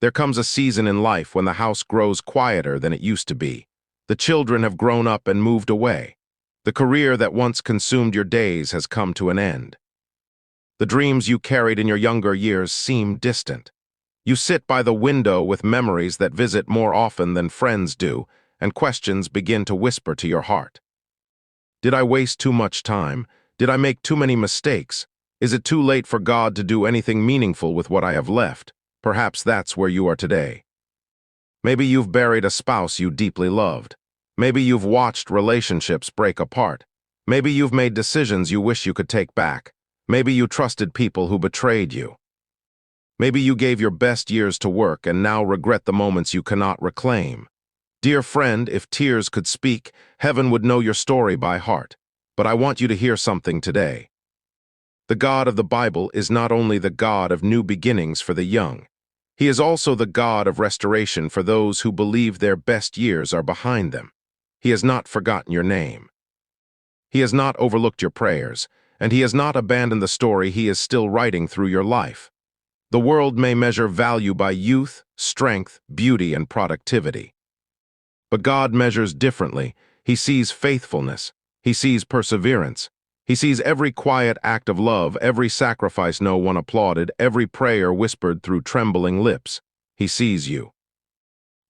There comes a season in life when the house grows quieter than it used to be. The children have grown up and moved away. The career that once consumed your days has come to an end. The dreams you carried in your younger years seem distant. You sit by the window with memories that visit more often than friends do, and questions begin to whisper to your heart. Did I waste too much time? Did I make too many mistakes? Is it too late for God to do anything meaningful with what I have left? Perhaps that's where you are today. Maybe you've buried a spouse you deeply loved. Maybe you've watched relationships break apart. Maybe you've made decisions you wish you could take back. Maybe you trusted people who betrayed you. Maybe you gave your best years to work and now regret the moments you cannot reclaim. Dear friend, if tears could speak, heaven would know your story by heart. But I want you to hear something today. The God of the Bible is not only the God of new beginnings for the young. He is also the God of restoration for those who believe their best years are behind them. He has not forgotten your name. He has not overlooked your prayers, and he has not abandoned the story he is still writing through your life. The world may measure value by youth, strength, beauty, and productivity. But God measures differently. He sees faithfulness. He sees perseverance. He sees every quiet act of love, every sacrifice no one applauded, every prayer whispered through trembling lips. He sees you.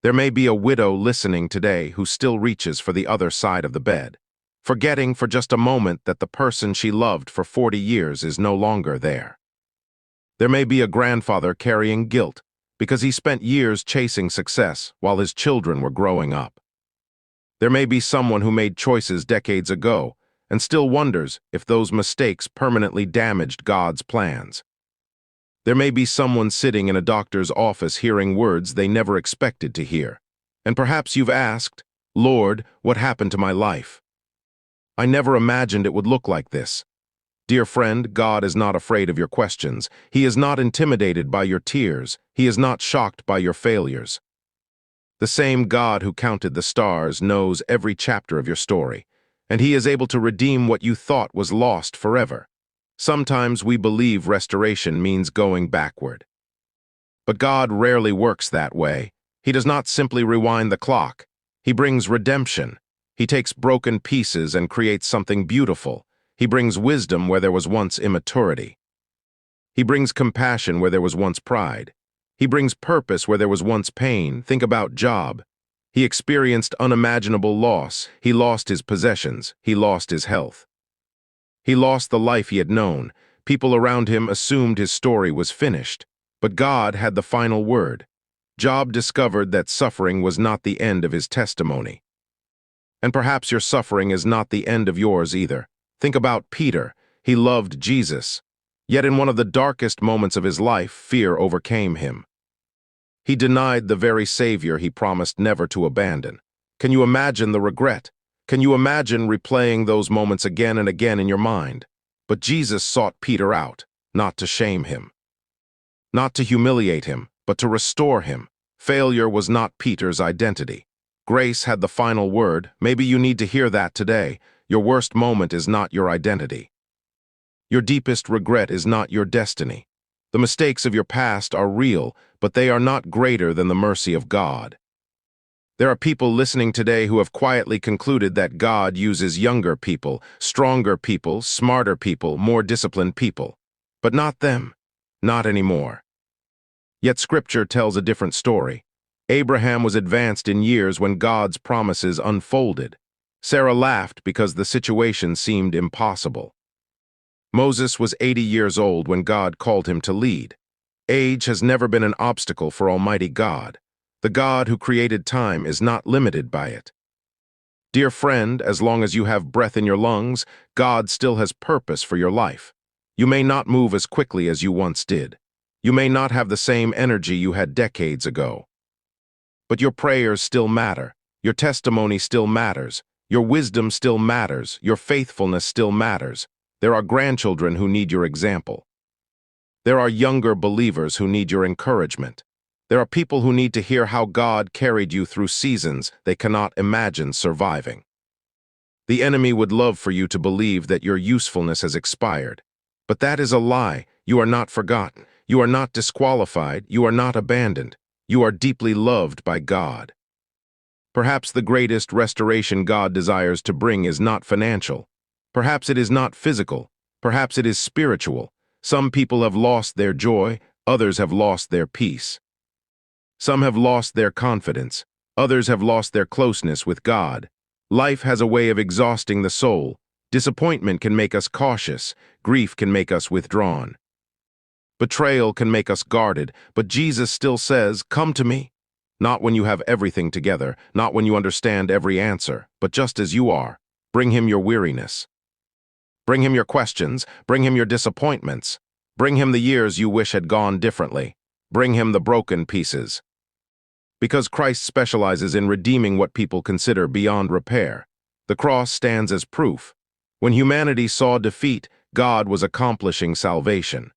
There may be a widow listening today who still reaches for the other side of the bed, forgetting for just a moment that the person she loved for 40 years is no longer there. There may be a grandfather carrying guilt because he spent years chasing success while his children were growing up. There may be someone who made choices decades ago and still wonders if those mistakes permanently damaged God's plans. There may be someone sitting in a doctor's office hearing words they never expected to hear. And perhaps you've asked, Lord, what happened to my life? I never imagined it would look like this. Dear friend, God is not afraid of your questions. He is not intimidated by your tears. He is not shocked by your failures. The same God who counted the stars knows every chapter of your story, and he is able to redeem what you thought was lost forever. Sometimes we believe restoration means going backward. But God rarely works that way. He does not simply rewind the clock. He brings redemption. He takes broken pieces and creates something beautiful. He brings wisdom where there was once immaturity. He brings compassion where there was once pride. He brings purpose where there was once pain. Think about Job. He experienced unimaginable loss. He lost his possessions. He lost his health. He lost the life he had known. People around him assumed his story was finished. But God had the final word. Job discovered that suffering was not the end of his testimony. And perhaps your suffering is not the end of yours either. Think about Peter. He loved Jesus. Yet in one of the darkest moments of his life, fear overcame him. He denied the very Savior he promised never to abandon. Can you imagine the regret? Can you imagine replaying those moments again and again in your mind? But Jesus sought Peter out, not to shame him, not to humiliate him, but to restore him. Failure was not Peter's identity. Grace had the final word. Maybe you need to hear that today. Your worst moment is not your identity. Your deepest regret is not your destiny. The mistakes of your past are real, but they are not greater than the mercy of God. There are people listening today who have quietly concluded that God uses younger people, stronger people, smarter people, more disciplined people. But not them. Not anymore. Yet Scripture tells a different story. Abraham was advanced in years when God's promises unfolded. Sarah laughed because the situation seemed impossible. Moses was 80 years old when God called him to lead. Age has never been an obstacle for Almighty God. The God who created time is not limited by it. Dear friend, as long as you have breath in your lungs, God still has purpose for your life. You may not move as quickly as you once did. You may not have the same energy you had decades ago. But your prayers still matter. Your testimony still matters. Your wisdom still matters. Your faithfulness still matters. There are grandchildren who need your example. There are younger believers who need your encouragement. There are people who need to hear how God carried you through seasons they cannot imagine surviving. The enemy would love for you to believe that your usefulness has expired. But that is a lie. You are not forgotten. You are not disqualified. You are not abandoned. You are deeply loved by God. Perhaps the greatest restoration God desires to bring is not financial. Perhaps it is not physical. Perhaps it is spiritual. Some people have lost their joy, others have lost their peace. Some have lost their confidence, others have lost their closeness with God. Life has a way of exhausting the soul. Disappointment can make us cautious, grief can make us withdrawn. Betrayal can make us guarded, but Jesus still says, "Come to me." Not when you have everything together, not when you understand every answer, but just as you are. Bring him your weariness. Bring him your questions, bring him your disappointments. Bring him the years you wish had gone differently. Bring him the broken pieces. Because Christ specializes in redeeming what people consider beyond repair, the cross stands as proof. When humanity saw defeat, God was accomplishing salvation.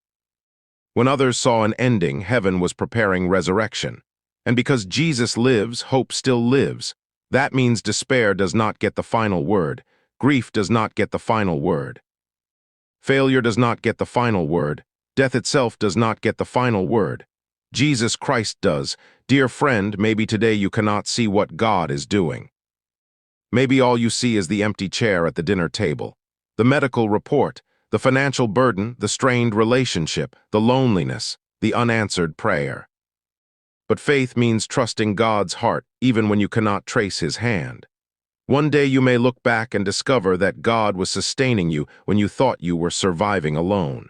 When others saw an ending, heaven was preparing resurrection. And because Jesus lives, hope still lives. That means despair does not get the final word. Grief does not get the final word. Failure does not get the final word. Death itself does not get the final word. Jesus Christ does. Dear friend, maybe today you cannot see what God is doing. Maybe all you see is the empty chair at the dinner table, the medical report, the financial burden, the strained relationship, the loneliness, the unanswered prayer. But faith means trusting God's heart even when you cannot trace his hand. One day you may look back and discover that God was sustaining you when you thought you were surviving alone.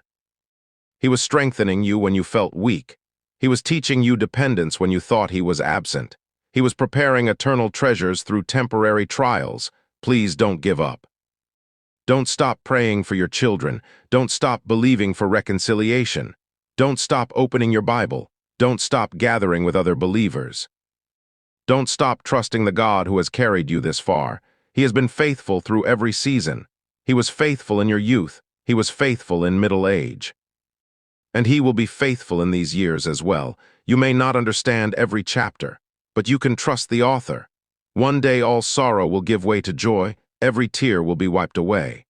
He was strengthening you when you felt weak. He was teaching you dependence when you thought he was absent. He was preparing eternal treasures through temporary trials. Please don't give up. Don't stop praying for your children. Don't stop believing for reconciliation. Don't stop opening your Bible. Don't stop gathering with other believers. Don't stop trusting the God who has carried you this far. He has been faithful through every season. He was faithful in your youth. He was faithful in middle age. And he will be faithful in these years as well. You may not understand every chapter, but you can trust the author. One day all sorrow will give way to joy. Every tear will be wiped away.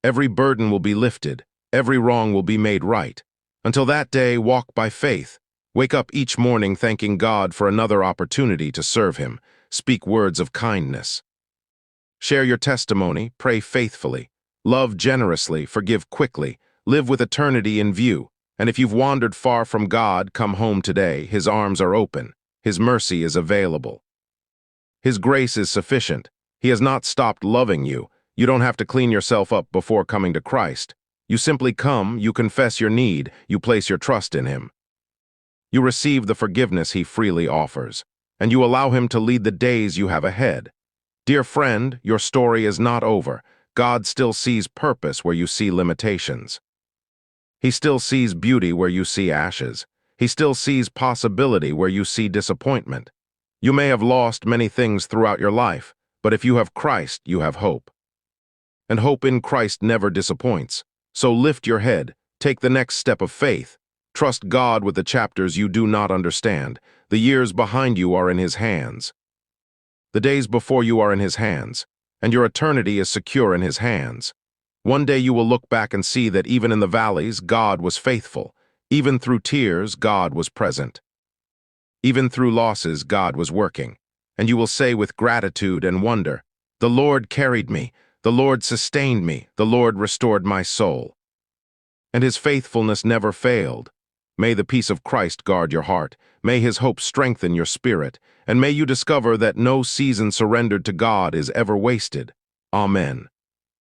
Every burden will be lifted. Every wrong will be made right. Until that day, walk by faith. Wake up each morning thanking God for another opportunity to serve him. Speak words of kindness. Share your testimony, pray faithfully, love generously, forgive quickly, live with eternity in view. And if you've wandered far from God, come home today. His arms are open. His mercy is available. His grace is sufficient. He has not stopped loving you. You don't have to clean yourself up before coming to Christ. You simply come, you confess your need, you place your trust in him. You receive the forgiveness he freely offers, and you allow him to lead the days you have ahead. Dear friend, your story is not over. God still sees purpose where you see limitations. He still sees beauty where you see ashes. He still sees possibility where you see disappointment. You may have lost many things throughout your life, but if you have Christ, you have hope. And hope in Christ never disappoints. So lift your head, take the next step of faith. Trust God with the chapters you do not understand. The years behind you are in his hands. The days before you are in his hands, and your eternity is secure in his hands. One day you will look back and see that even in the valleys, God was faithful. Even through tears, God was present. Even through losses, God was working. And you will say with gratitude and wonder, "The Lord carried me, the Lord sustained me, the Lord restored my soul." And his faithfulness never failed. May the peace of Christ guard your heart. May his hope strengthen your spirit. And may you discover that no season surrendered to God is ever wasted. Amen.